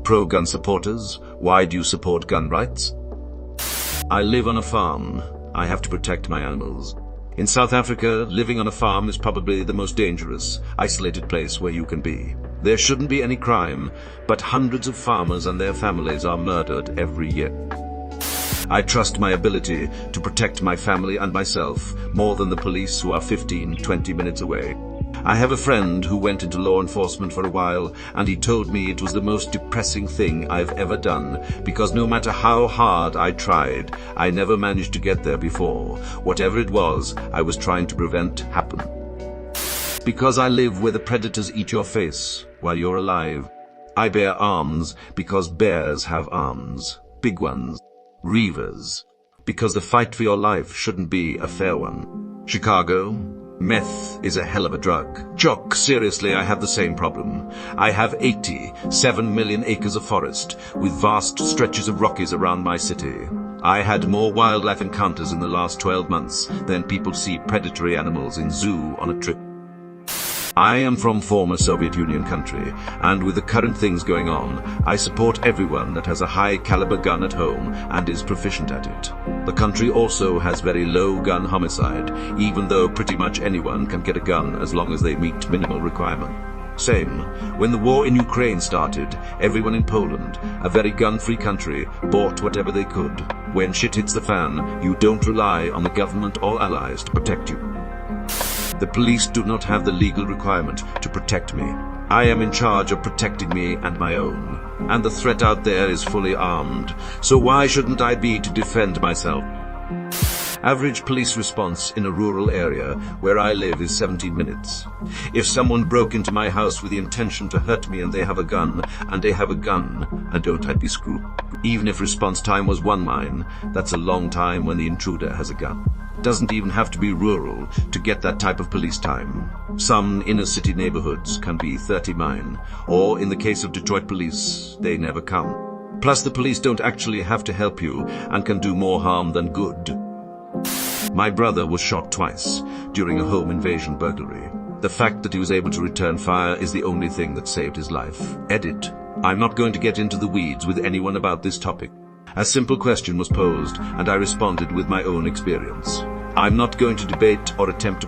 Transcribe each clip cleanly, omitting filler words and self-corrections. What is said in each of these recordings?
pro-gun supporters, why do you support gun rights? I live on a farm. I have to protect my animals. In South Africa, living on a farm is probably the most dangerous, isolated place where you can be. There shouldn't be any crime, but hundreds of farmers and their families are murdered every year. I trust my ability to protect my family and myself more than the police who are 15-20 minutes away. I have a friend who went into law enforcement for a while, and he told me it was the most depressing thing I've ever done, because no matter how hard I tried, I never managed to get there before. Whatever it was, I was trying to prevent happen. Because I live where the predators eat your face while you're alive. I bear arms because bears have arms. Big ones. Reavers. Because the fight for your life shouldn't be a fair one. Chicago. Meth is a hell of a drug. Jock, seriously, I have the same problem. I have 87 million acres of forest, with vast stretches of Rockies around my city. I had more wildlife encounters in the last 12 months than people see predatory animals in zoo on a trip. I am from former Soviet Union country, and with the current things going on, I support everyone that has a high-caliber gun at home and is proficient at it. The country also has very low gun homicide, even though pretty much anyone can get a gun as long as they meet minimal requirement. Same. When the war in Ukraine started, everyone in Poland, a very gun-free country, bought whatever they could. When shit hits the fan, you don't rely on the government or allies to protect you. The police do not have the legal requirement to protect me. I am in charge of protecting me and my own. And the threat out there is fully armed. So why shouldn't I be to defend myself? Average police response in a rural area where I live is 17 minutes. If someone broke into my house with the intention to hurt me and they have a gun, and don't I'd be screwed. Even if response time was 1 mile, that's a long time when the intruder has a gun. Doesn't even have to be rural to get that type of police time. Some inner city neighborhoods can be 30 miles, or in the case of Detroit police, they never come. Plus the police don't actually have to help you and can do more harm than good. My brother was shot twice during a home invasion burglary. The fact that he was able to return fire is the only thing that saved his life. Edit. I'm not going to get into the weeds with anyone about this topic. A simple question was posed, and I responded with my own experience. I'm not going to debate or attempt to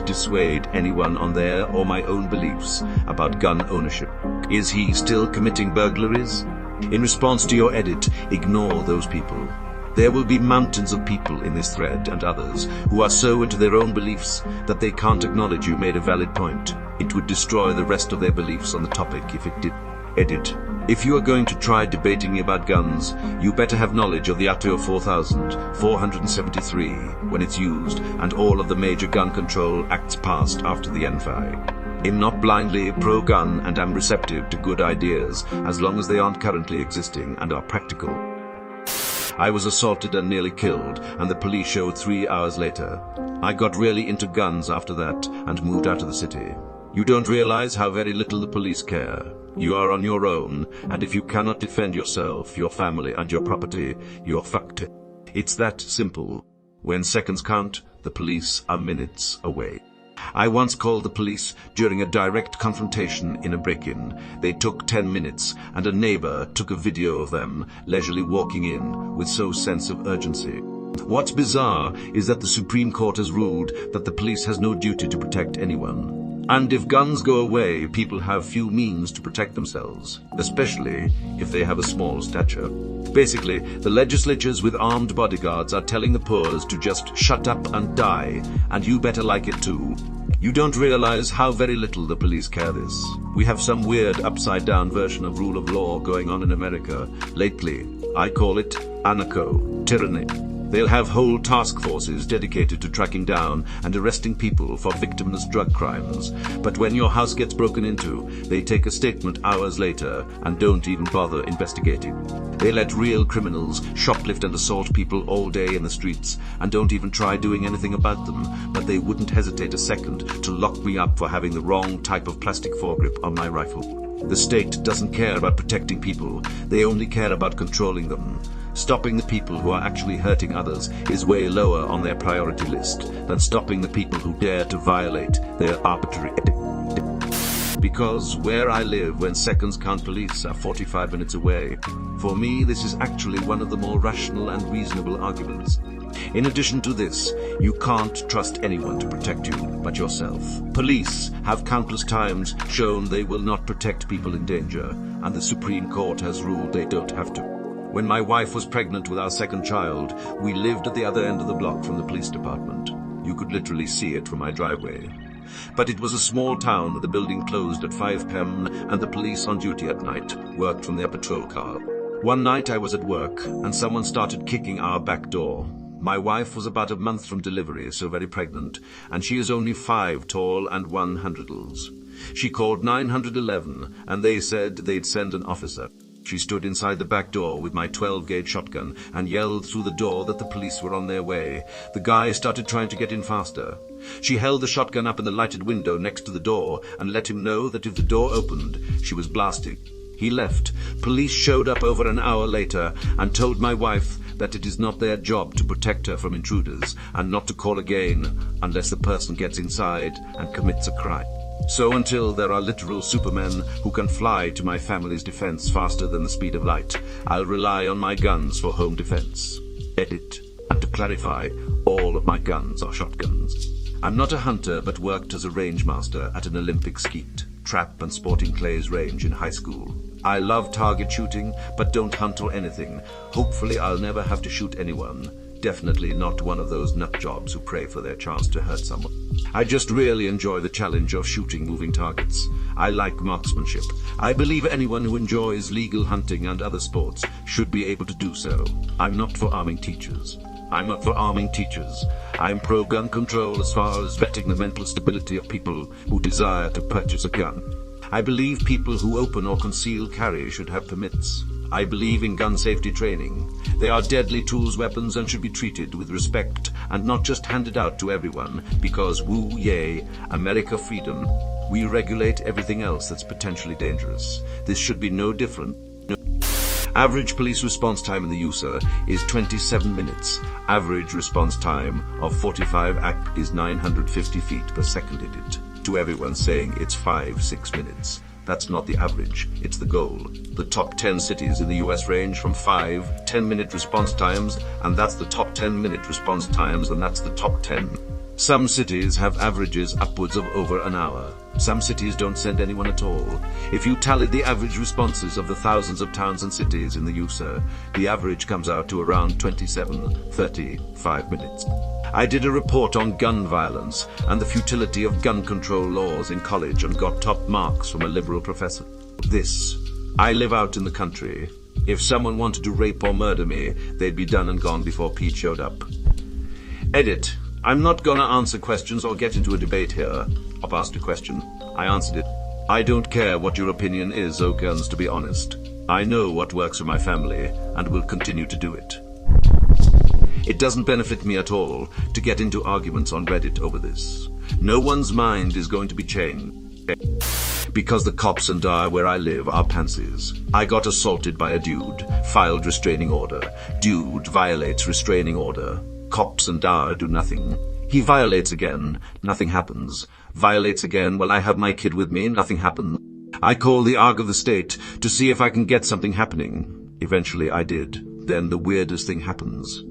dissuade anyone on their or my own beliefs about gun ownership. Is he still committing burglaries? In response to your edit, ignore those people. There will be mountains of people in this thread and others who are so into their own beliefs that they can't acknowledge you made a valid point. It would destroy the rest of their beliefs on the topic if it did. Edit. If you are going to try debating me about guns, you better have knowledge of the ATO 4473 when it's used and all of the major gun control acts passed after the NFI. I'm not blindly pro-gun and am receptive to good ideas as long as they aren't currently existing and are practical. I was assaulted and nearly killed, and the police showed 3 hours later. I got really into guns after that and moved out of the city. You don't realize how very little the police care. You are on your own, and if you cannot defend yourself, your family, and your property, you're fucked. It's that simple. When seconds count, the police are minutes away. I once called the police during a direct confrontation in a break-in. They took 10 minutes, and a neighbor took a video of them leisurely walking in with so sense of urgency. What's bizarre is that the Supreme Court has ruled that the police has no duty to protect anyone. And if guns go away, people have few means to protect themselves, especially if they have a small stature. Basically, the legislatures with armed bodyguards are telling the poors to just shut up and die, and you better like it too. You don't realize how very little the police care this. We have some weird upside-down version of rule of law going on in America lately. I call it anarcho-tyranny. They'll have whole task forces dedicated to tracking down and arresting people for victimless drug crimes. But when your house gets broken into, they take a statement hours later and don't even bother investigating. They let real criminals shoplift and assault people all day in the streets and don't even try doing anything about them, but they wouldn't hesitate a second to lock me up for having the wrong type of plastic foregrip on my rifle. The state doesn't care about protecting people, they only care about controlling them. Stopping the people who are actually hurting others is way lower on their priority list than stopping the people who dare to violate their arbitrary edict. Because where I live, when seconds count police are 45 minutes away. For me, this is actually one of the more rational and reasonable arguments. In addition to this, you can't trust anyone to protect you but yourself. Police have countless times shown they will not protect people in danger, and the Supreme Court has ruled they don't have to. When my wife was pregnant with our second child, we lived at the other end of the block from the police department. You could literally see it from my driveway. But it was a small town. The building closed at 5 p.m. and the police on duty at night worked from their patrol car. One night I was at work and someone started kicking our back door. My wife was about a month from delivery, so very pregnant, and she is only 5 tall and 1 hundredals. She called 911 and they said they'd send an officer. She stood inside the back door with my 12-gauge shotgun and yelled through the door that the police were on their way. The guy started trying to get in faster. She held the shotgun up in the lighted window next to the door and let him know that if the door opened, she was blasting. He left. Police showed up over an hour later and told my wife that it is not their job to protect her from intruders and not to call again unless the person gets inside and commits a crime. So until there are literal supermen who can fly to my family's defense faster than the speed of light, I'll rely on my guns for home defense. Edit. And to clarify, all of my guns are shotguns. I'm not a hunter, but worked as a range master at an Olympic skeet, trap and sporting clays range in high school. I love target shooting, but don't hunt or anything. Hopefully I'll never have to shoot anyone. Definitely not one of those nut jobs who pray for their chance to hurt someone. I just really enjoy the challenge of shooting moving targets. I like marksmanship. I believe anyone who enjoys legal hunting and other sports should be able to do so. I'm not for arming teachers. I'm not for arming teachers. I'm pro-gun control as far as vetting the mental stability of people who desire to purchase a gun. I believe people who open or conceal carry should have permits. I believe in gun safety training. They are deadly tools, weapons, and should be treated with respect and not just handed out to everyone because woo yay, America freedom. We regulate everything else that's potentially dangerous. This should be no different. Average police response time in the USA is 27 minutes. Average response time of 45 act is 950 feet per second in it. To everyone saying it's 5-6 minutes. That's not the average, it's the goal. The top 10 cities in the US range from 5-10-minute response times, and that's the top 10-minute response times, and that's the top 10. Some cities have averages upwards of over an hour. Some cities don't send anyone at all. If you tallied the average responses of the thousands of towns and cities in the USA, the average comes out to around 27-35 minutes. I did a report on gun violence and the futility of gun control laws in college and got top marks from a liberal professor. I live out in the country. If someone wanted to rape or murder me, they'd be done and gone before Pete showed up. Edit. I'm not gonna answer questions or get into a debate here. I've asked a question. I answered it. I don't care what your opinion is, oh guns, to be honest. I know what works for my family and will continue to do it. It doesn't benefit me at all to get into arguments on Reddit over this. No one's mind is going to be changed. Because the cops and where I live are pansies. I got assaulted by a dude, filed restraining order. Dude violates restraining order. Cops and do nothing. He violates again, nothing happens. Violates again, well I have my kid with me, nothing happens. I call the ARG of the state to see if I can get something happening. Eventually I did. Then the weirdest thing happens.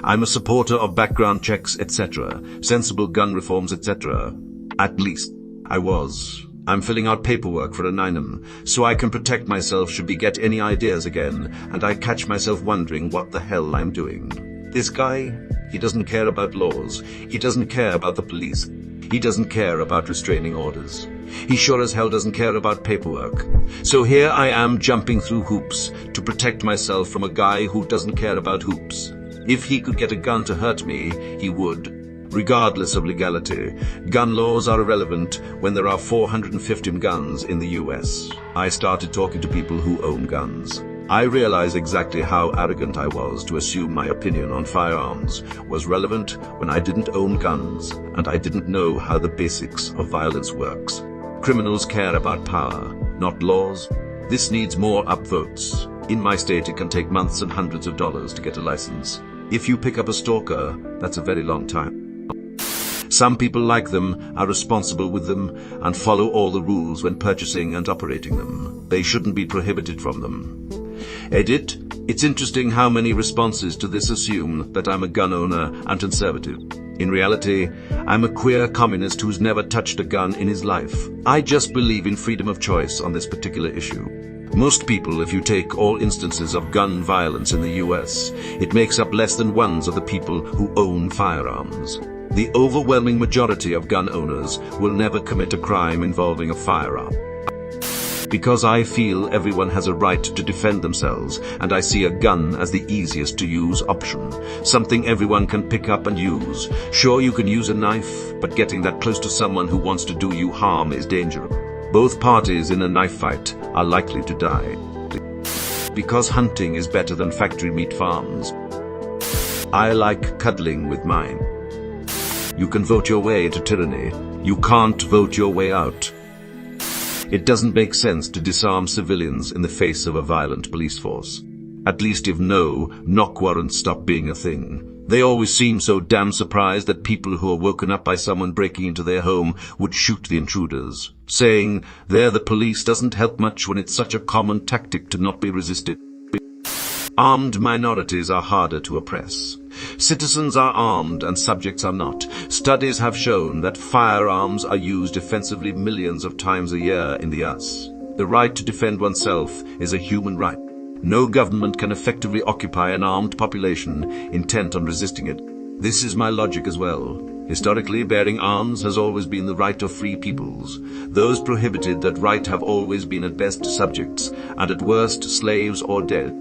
I'm a supporter of background checks, etc., sensible gun reforms, etc. At least, I was. I'm filling out paperwork for a 9'em, so I can protect myself should we get any ideas again, and I catch myself wondering what the hell I'm doing. This guy, he doesn't care about laws. He doesn't care about the police. He doesn't care about restraining orders. He sure as hell doesn't care about paperwork. So here I am jumping through hoops to protect myself from a guy who doesn't care about hoops. If he could get a gun to hurt me, he would. Regardless of legality, gun laws are irrelevant when there are 450 guns in the US. I started talking to people who own guns. I realized exactly how arrogant I was to assume my opinion on firearms was relevant when I didn't own guns and I didn't know how the basics of violence works. Criminals care about power, not laws. This needs more upvotes. In my state, it can take months and hundreds of dollars to get a license. If you pick up a stalker, that's a very long time. Some people like them, are responsible with them, and follow all the rules when purchasing and operating them. They shouldn't be prohibited from them. Edit. It's interesting how many responses to this assume that I'm a gun owner and conservative. In reality, I'm a queer communist who's never touched a gun in his life. I just believe in freedom of choice on this particular issue. Most people, if you take all instances of gun violence in the US, it makes up less than ones of the people who own firearms. The overwhelming majority of gun owners will never commit a crime involving a firearm. Because I feel everyone has a right to defend themselves, and I see a gun as the easiest to use option, something everyone can pick up and use. Sure, you can use a knife, but getting that close to someone who wants to do you harm is dangerous. Both parties in a knife fight are likely to die. Because hunting is better than factory meat farms. I like cuddling with mine. You can vote your way to tyranny. You can't vote your way out. It doesn't make sense to disarm civilians in the face of a violent police force. At least if no knock warrants stop being a thing. They always seem so damn surprised that people who are woken up by someone breaking into their home would shoot the intruders. Saying they're the police doesn't help much when it's such a common tactic to not be resisted. Armed minorities are harder to oppress. Citizens are armed and subjects are not. Studies have shown that firearms are used defensively millions of times a year in the US. The right to defend oneself is a human right. No government can effectively occupy an armed population intent on resisting it. This is my logic as well. Historically, bearing arms has always been the right of free peoples. Those prohibited that right have always been at best subjects, and at worst slaves or dead.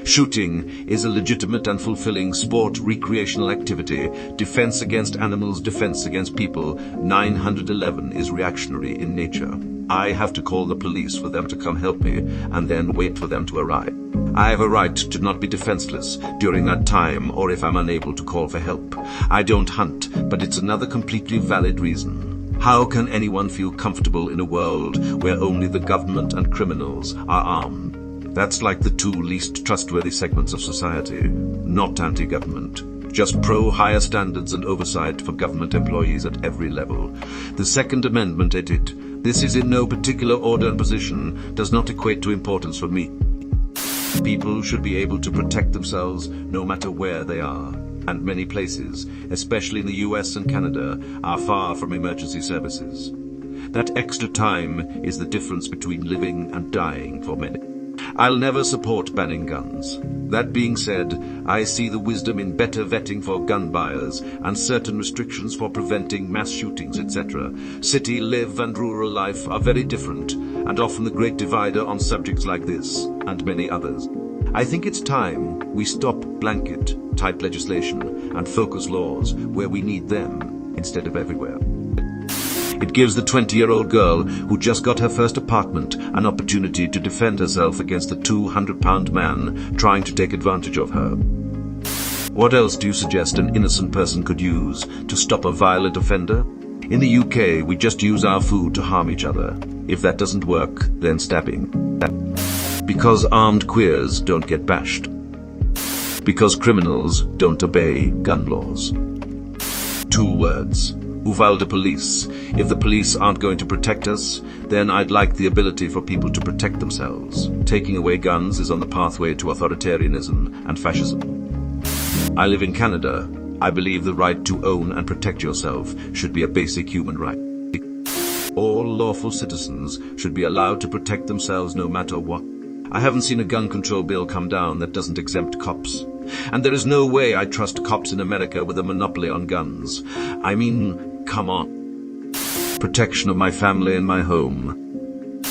Shooting is a legitimate and fulfilling sport recreational activity. Defense against animals, defense against people. 911 is reactionary in nature. I have to call the police for them to come help me, and then wait for them to arrive. I have a right to not be defenseless during that time, or if I'm unable to call for help. I don't hunt, but it's another completely valid reason. How can anyone feel comfortable in a world where only the government and criminals are armed? That's like the two least trustworthy segments of society. Not anti-government, just pro-higher standards and oversight for government employees at every level. The Second Amendment edit. This is in no particular order and position, does not equate to importance for me. People should be able to protect themselves no matter where they are. And many places, especially in the US and Canada, are far from emergency services. That extra time is the difference between living and dying for many. I'll never support banning guns. That being said, I see the wisdom in better vetting for gun buyers and certain restrictions for preventing mass shootings, etc. City live and rural life are very different, and often the great divider on subjects like this, and many others. I think it's time we stop blanket-type legislation and focus laws where we need them instead of everywhere. It gives the 20-year-old girl who just got her first apartment an opportunity to defend herself against the 200-pound man trying to take advantage of her. What else do you suggest an innocent person could use to stop a violent offender? In the UK, we just use our food to harm each other. If that doesn't work, then stabbing. Because armed queers don't get bashed. Because criminals don't obey gun laws. 2 words. Uvalde police. If the police aren't going to protect us, then I'd like the ability for people to protect themselves. Taking away guns is on the pathway to authoritarianism and fascism. I live in Canada. I believe the right to own and protect yourself should be a basic human right. All lawful citizens should be allowed to protect themselves no matter what. I haven't seen a gun control bill come down that doesn't exempt cops. And there is no way I trust cops in America with a monopoly on guns. I mean, come on. Protection of my family and my home.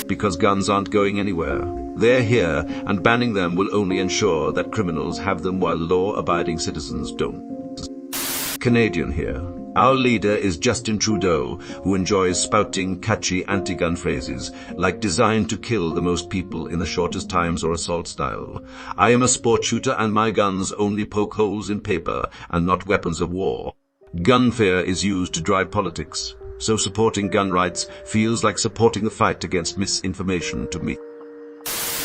Because guns aren't going anywhere. They're here, and banning them will only ensure that criminals have them while law-abiding citizens don't. Canadian here. Our leader is Justin Trudeau, who enjoys spouting catchy anti-gun phrases, like designed to kill the most people in the shortest times or assault style. I am a sport shooter and my guns only poke holes in paper and not weapons of war. Gun fear is used to drive politics, so supporting gun rights feels like supporting the fight against misinformation to me.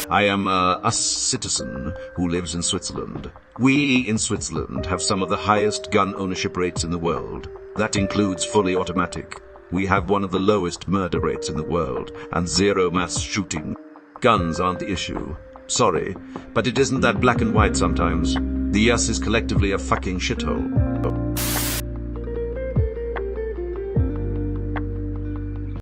I am a US citizen who lives in Switzerland. We in Switzerland have some of the highest gun ownership rates in the world. That includes fully automatic. We have one of the lowest murder rates in the world, and zero mass shooting. Guns aren't the issue. Sorry, but it isn't that black and white sometimes. The US is collectively a fucking shithole.